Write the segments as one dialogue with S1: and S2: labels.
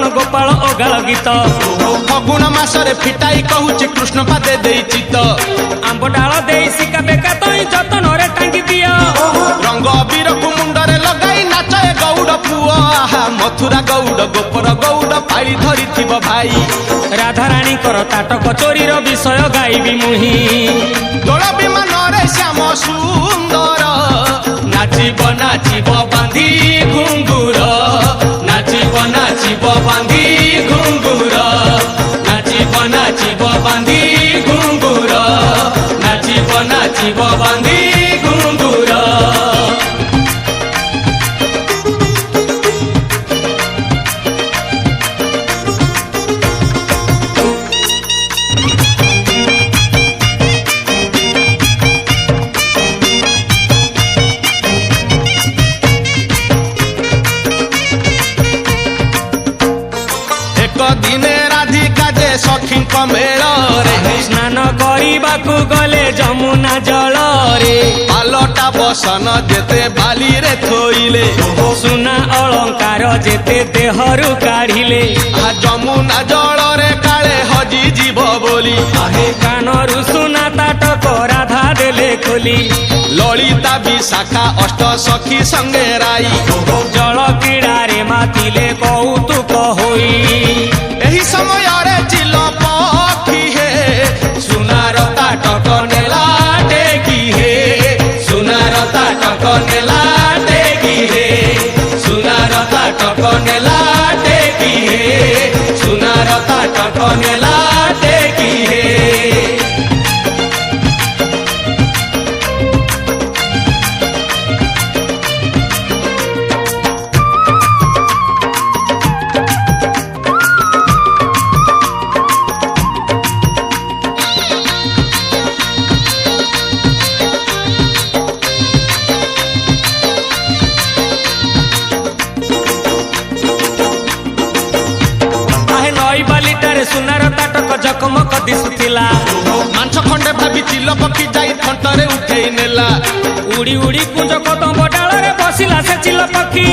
S1: कौन गोपाल ओगाल गीत
S2: फगुण मासरे फिटाई कहूची कृष्ण पादे देई चित
S1: आंब डाल दे सिका बेका तई जतन रे टांगी दिया
S2: रंग अबीर को मुंडरे लगाई नाचे गौड़ पुआ मथुरा गौड़ गोपर गौड़ पाली धरी थिब भाई
S1: राधा रानी कर ताटक चोरी विषय गाइबी मुही
S2: दोल विमान रे श्याम सुंदर नाचिब नाचिब बांधी घुंगुर नाचिब नाचिब बांधी घुंगुर नाचिब नाचिब बांधी घुंगुर नाचिब नाचिब बांधी घुंगुर दिने राधिका जे सखी मेल रे
S1: स्नान करने गले जमुना जल रे
S2: पालटा बसन जेते बाली रे थोइले
S1: सुना अलंकार जेते देहरु काढ़िले
S2: जमुना जल रे काले हजी जीव बोली
S1: कानरु सुना ताटक राधा देले खोली
S2: ललिता विशाखा अष्ट सखी संगे राई
S1: जल क्रीड़ा रे मातिले कौतुक होई
S2: एही समय रे चिल पखी हे सुनार ताटक नेला टेकी हे सुनार ताटक नेला टेकी हे सुनार ताटक नेला टेकी हे सुनार ताटक नेला टेकी हे
S1: सुनार ताटक जकमक दिशुथिला
S2: मांस खंडे भाभी चिल पक्षी जाई थंटरे उठेई नेला
S1: उड़ी उड़ी कुंज कदम डाल रे बसिला से चिल पक्षी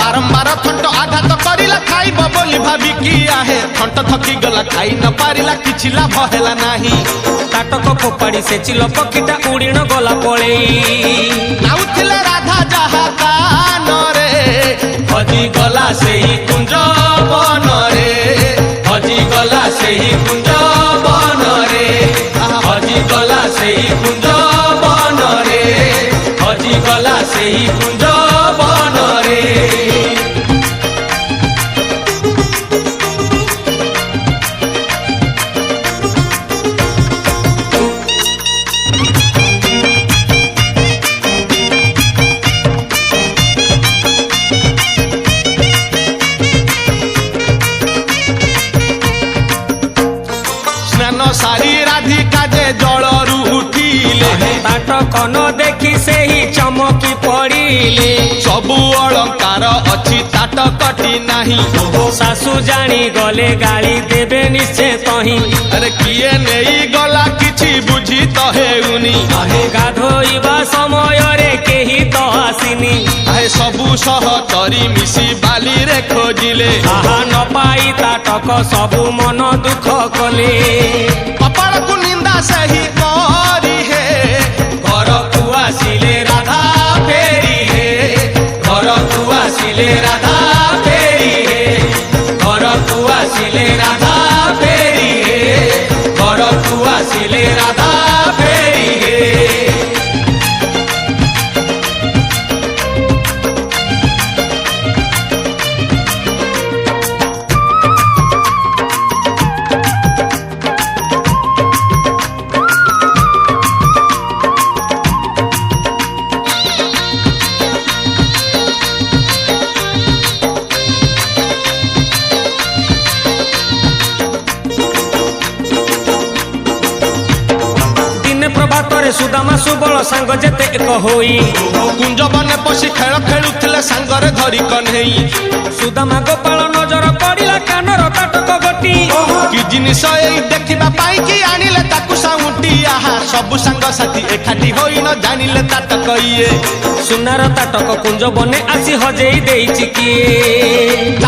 S2: बारंबार थंट आघात करिला खाइब बोली भाभी की आहे थंट थकी गला खाई न पारिला किछि लाभ हेला नाही
S1: ताटक फोपाड़ी से चिल पक्षीटा उड़ी न गला पळेई
S2: नाउथिले राधा जहा कान रे हजी गला सेही कुंज बन रे हजी गला सेही कुंज बन रे हजी गला सेही कुंज बन रे हजी गला सेही कुंज बन रे सारी राधिका जे जलरू उठिले
S1: ताटक न देखी से ही चमकी पड़िले
S2: सबु अलंकार अछि ताटकटी नाही
S1: सासू जानी गले गाली देबे निश्चय तही
S2: अरे किए नेई गला किछि बुझी तो हेउनी
S1: गाधोइबा समय रे केही तो आसिनी
S2: आहे सबु सहचरी मिसी बाली रे खोजिले
S1: आहा न पाई ताटक सबु मन दुख कले
S2: कपाल को निंदा सही करी हे घर को आसिले राधा फेरी हे घर को आसिले राधा फेरी हे घर को आसिले राधा फेरी हे घर को आसिले राधा फेरी हे
S1: सुदामा सुबल सांग जेते एक होई
S2: कुंज बने पशी खेल खेलुथिले सांगरे धरी कन्हेई
S1: सुदामा गोपाल नजर पड़िला कानर ताटक गटी
S2: कि जिनिस एई देखिबा पाई कि आनिले ताकु साउंटी आहा सब सांग साथी एकाठी होई न जानिले ताटक इए
S1: सुनार ताटक कुंज बने आसी हजेई देइछि किए